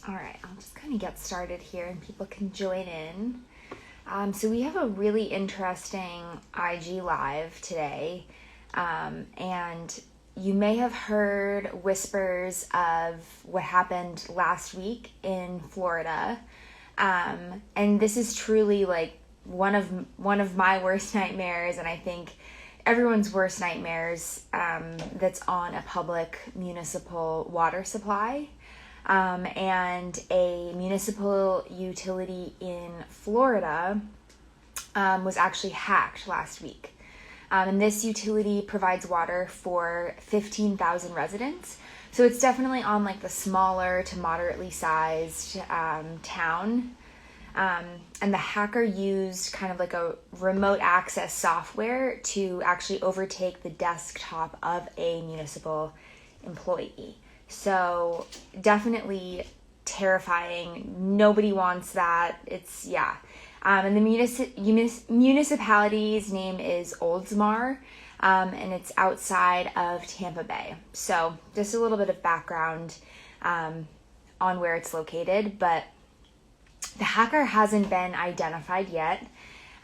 All right, I'll just kind of get started here and people can join in. So we have a really interesting IG Live today, and you may have heard whispers of what happened last week in Florida, and this is truly like one of my worst nightmares, and I think everyone's worst nightmares that's on a public municipal water supply. And a municipal utility in Florida was actually hacked last week. And this utility provides water for 15,000 residents. So it's definitely on like the smaller to moderately sized town. And the hacker used kind of like a remote access software to actually overtake the desktop of a municipal employee. So definitely terrifying. Nobody wants that. It's, yeah. And the municipality's name is Oldsmar, and it's outside of Tampa Bay. So just a little bit of background on where it's located, but the hacker hasn't been identified yet.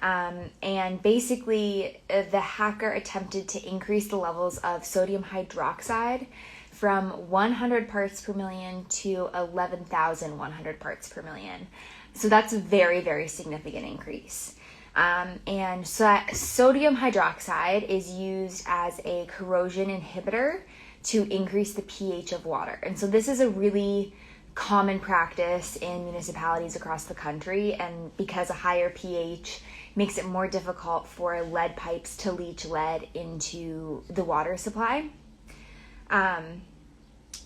And basically the hacker attempted to increase the levels of sodium hydroxide from 100 parts per million to 11,100 parts per million. So that's a very, very significant increase. And so sodium hydroxide is used as a corrosion inhibitor to increase the pH of water. And so this is a really common practice in municipalities across the country. And because a higher pH makes it more difficult for lead pipes to leach lead into the water supply.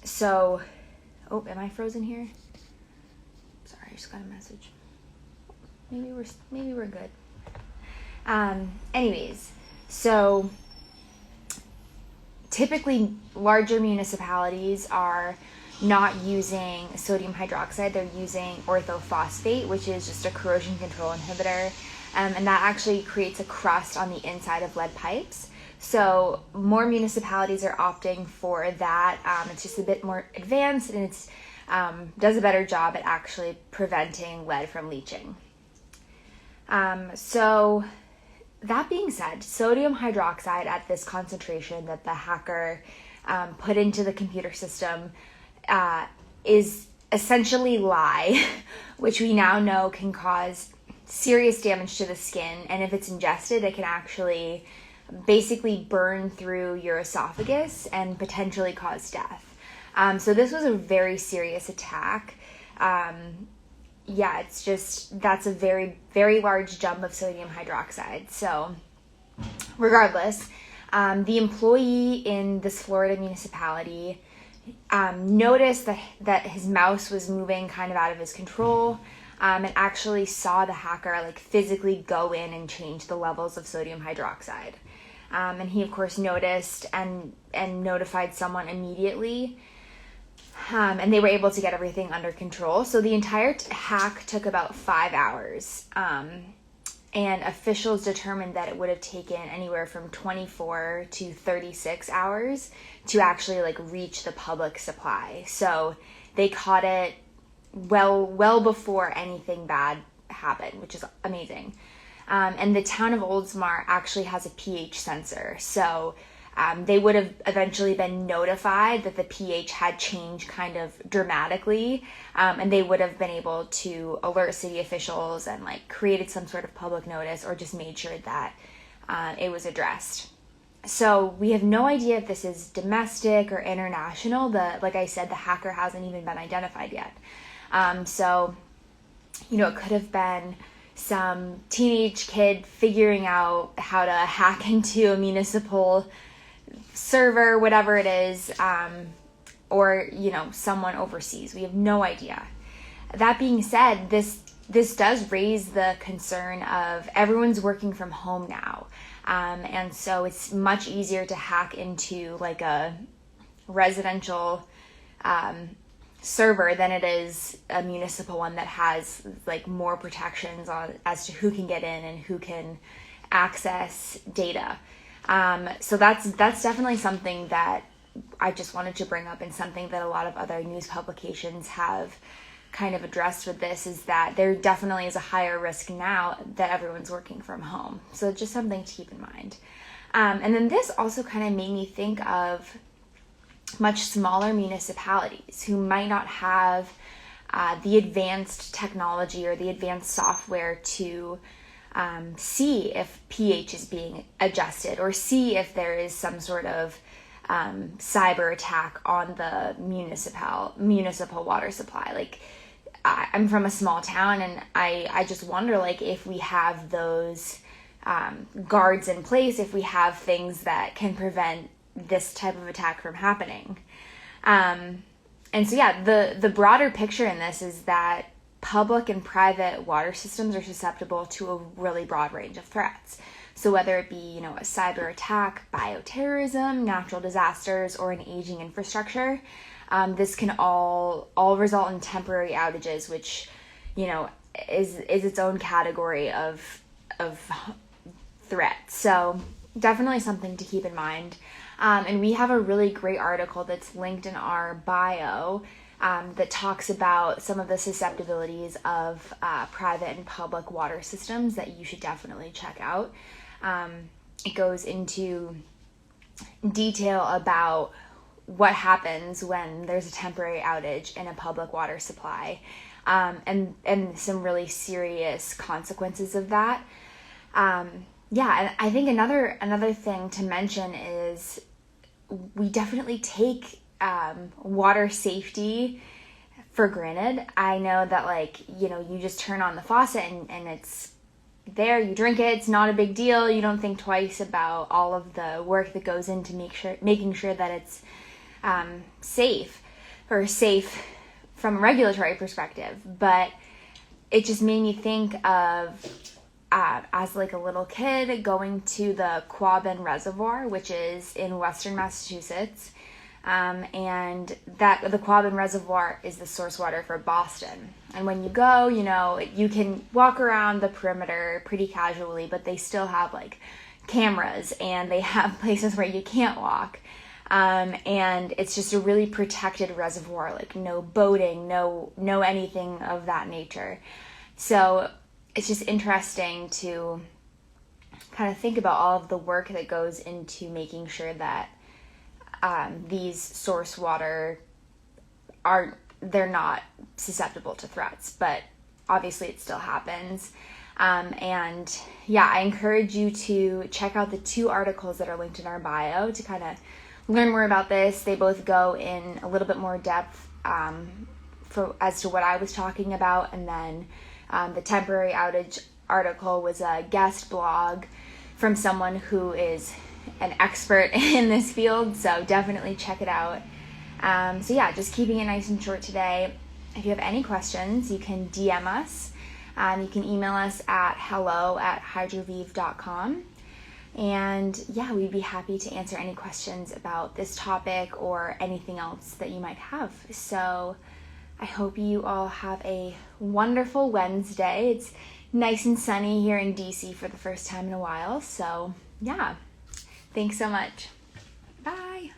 So, am I frozen here? Sorry, I just got a message. Maybe we're good. Anyways, so typically larger municipalities are not using sodium hydroxide. They're using orthophosphate, which is just a corrosion control inhibitor. And that actually creates a crust on the inside of lead pipes. So more municipalities are opting for that. It's just a bit more advanced, and it's does a better job at actually preventing lead from leaching. So that being said, sodium hydroxide at this concentration that the hacker put into the computer system is essentially lye, which we now know can cause serious damage to the skin, and if it's ingested, it can actually basically burn through your esophagus and potentially cause death. So this was a very serious attack. It's just, that's a very, very large jump of sodium hydroxide. So regardless, the employee in this Florida municipality noticed that his mouse was moving kind of out of his control, and actually saw the hacker like physically go in and change the levels of sodium hydroxide. And he, of course, noticed and notified someone immediately. And they were able to get everything under control. So the entire hack took about 5 hours. And officials determined that it would have taken anywhere from 24 to 36 hours to actually like reach the public supply. So they caught it well before anything bad happened, which is amazing. And the town of Oldsmar actually has a pH sensor. So they would have eventually been notified that the pH had changed kind of dramatically. And they would have been able to alert city officials and like created some sort of public notice or just made sure that it was addressed. So we have no idea if this is domestic or international. Like I said, the hacker hasn't even been identified yet. So, it could have been some teenage kid figuring out how to hack into a municipal server, whatever it is, or, someone overseas. We have no idea. That being said, this does raise the concern of everyone's working from home now. And so it's much easier to hack into like a residential server than it is a municipal one that has like more protections on as to who can get in and who can access data. So that's definitely something that I just wanted to bring up, and something that a lot of other news publications have kind of addressed with this is that there definitely is a higher risk now that everyone's working from home. So just something to keep in mind. And then this also kind of made me think of much smaller municipalities who might not have the advanced technology or the advanced software to see if pH is being adjusted or see if there is some sort of cyber attack on the municipal water supply. Like, I'm from a small town, and I just wonder, like, if we have those guards in place, if we have things that can prevent this type of attack from happening. And so, yeah, the broader picture in this is that public and private water systems are susceptible to a really broad range of threats. So whether it be, a cyber attack, bioterrorism, natural disasters, or an aging infrastructure, this can all result in temporary outages, which, is its own category of threat. So definitely something to keep in mind. And we have a really great article that's linked in our bio that talks about some of the susceptibilities of private and public water systems that you should definitely check out. It goes into detail about what happens when there's a temporary outage in a public water supply, and some really serious consequences of that. And I think another thing to mention is we definitely take water safety for granted. I know that, you just turn on the faucet and it's there, you drink it, it's not a big deal. You don't think twice about all of the work that goes into making sure that it's safe from a regulatory perspective. But it just made me think of as like a little kid going to the Quabbin Reservoir, which is in western Massachusetts. And that the Quabbin Reservoir is the source water for Boston. And when you go, you can walk around the perimeter pretty casually, but they still have cameras, and they have places where you can't walk. And it's just a really protected reservoir, no boating, no anything of that nature. So it's just interesting to kind of think about all of the work that goes into making sure that these source water they're not susceptible to threats, but obviously it still happens. And I encourage you to check out the 2 articles that are linked in our bio to kind of learn more about this. They both go in a little bit more depth as to what I was talking about, and then the temporary outage article was a guest blog from someone who is an expert in this field, so definitely check it out. Just keeping it nice and short today. If you have any questions, you can DM us. You can email us at hello@hydroviv.com. And we'd be happy to answer any questions about this topic or anything else that you might have. So I hope you all have a wonderful Wednesday. It's nice and sunny here in DC for the first time in a while. So thanks so much. Bye.